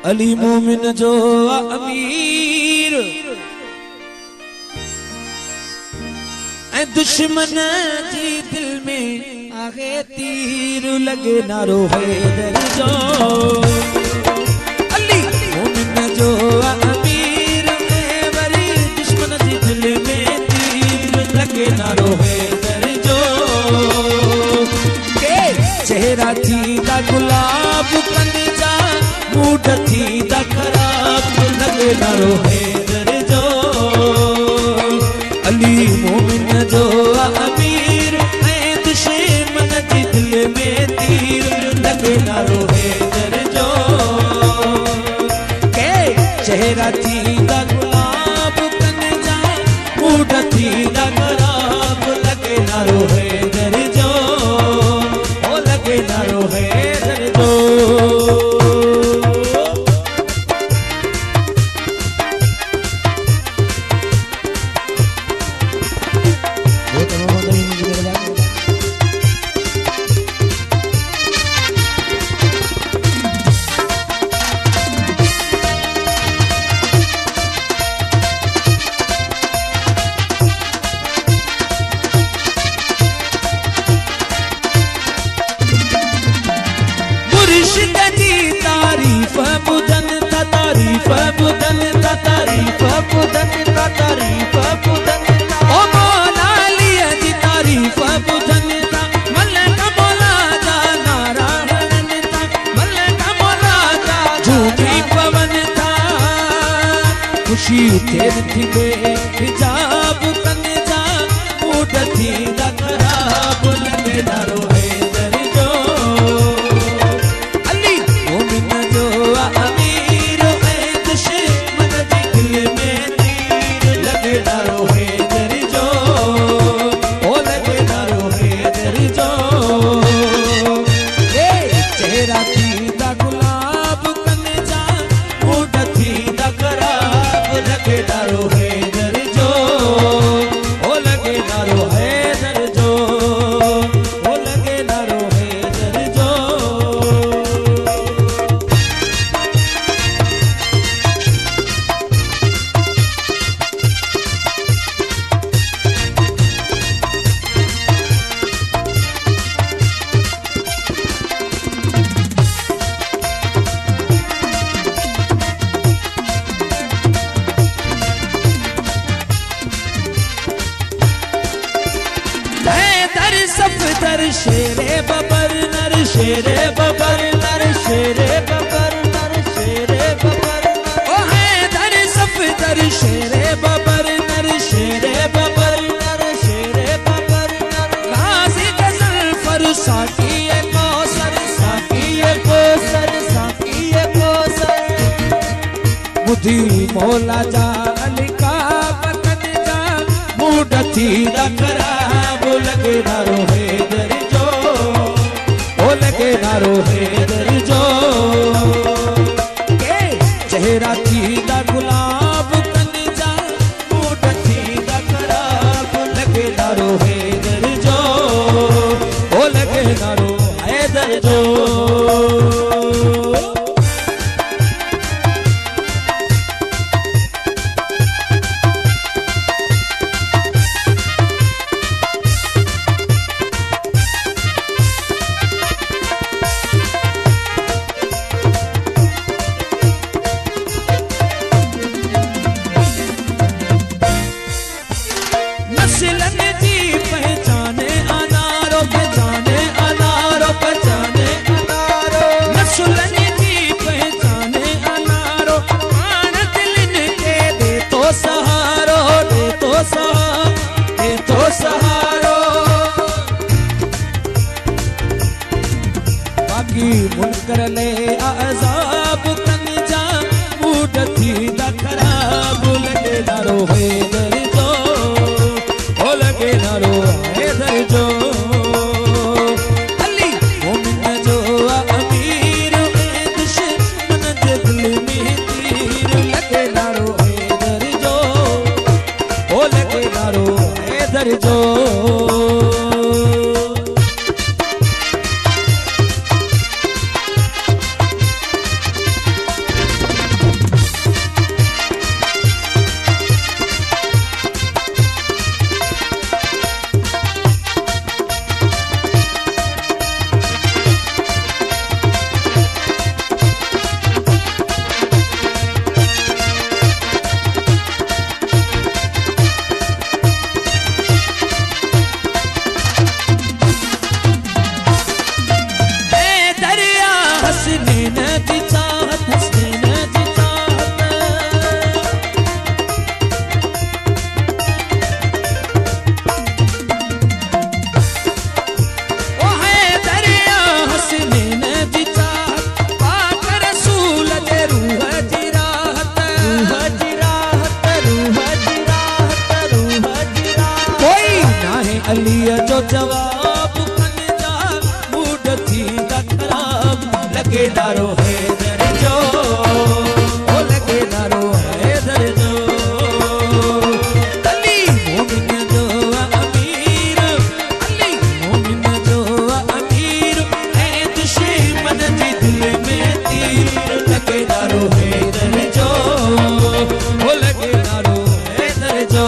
अली मोमिन जो अमीर ऐ दुश्मन जी दिल में आगे तीर लगे नारो हैदर जो अली मोमिन जो अमीर ऐ वरी दुश्मन जी दिल में तीर लगे नारो हैदर जो के चेहरा थी दा गुलाब कनजा मूड थी दा खराब लगे नारो हैदर जो अली मोमिन जो अमीर ऐ दुश्मन जी दिल में तीर लगे नारो हैदर जो के चेहरा थी दा गुलाब कनजा मूड थी दा खराब लगे नारो हैदर जो ओ लगे नारो हैदर जो तेर थी बेहिजाब कनजा मूड थी दा खराब लगे नारो हैदर जो अली मोमिन जो अमीर ऐ दुश्मन जी दिल में तीर लगे नारो हैदर जो ओ लगे नारो हैदर जो ए चेहरा थी दा गुलाब कनजा मूड थी दा खराब लगे नारो हैदर जो ओ लगे नारो हैदर जो ओ लगे नारो हैदर जो सफदर शेरे बबर नर शेरे बबर नर शेरे बबर नर शेरे बबर ओ हैदर सफदर शेरे बबर नर शेरे बबर नर शेरे बबर नर गाजी गजल फरसा किए कौसर साकिए कौसर साकिए कौसर बुद्धि मौला जा अली का वतन जा मूड थी दा खराब लगे नारो हैदर जो ओ लगे नारो हैदर जो के चेहरा थी दा गुलाब कनजा मूड थी दा खराब लगे नारो हैदर जो ओ लगे नारो हैदर जो मुनकर ले अज़ाब कनजा मूड थी दा खराब लगे नारो हैदर जो ओ लगे नारो हैदर जो अली मोमिन जो अमीर ऐ दुश्मन जे दिल में तीर लगे नारो हैदर जो ओ लगे नारो हैदर जो अलीअ जो जवाब कन जा मूड थींदा ख़राब लगे नारो हैदर जो ओ लगे नारो हैदर जो अली मोमिन जो अमीर अली मोमिन जो अमीर ऐं दुश्मन जी दिल में तीर लगे नारो हैदर जो ओ लगे नारो हैदर जो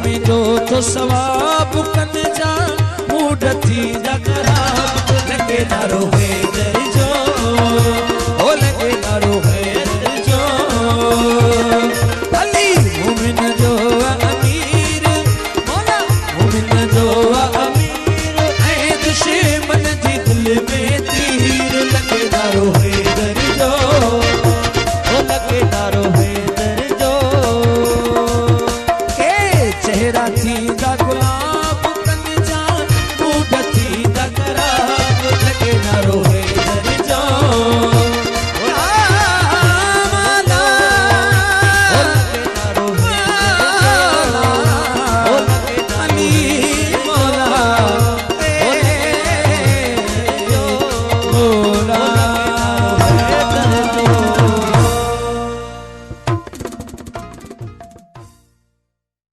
में जो तो सवाब कन जा मूड थींदा ख़राब लगे नारो है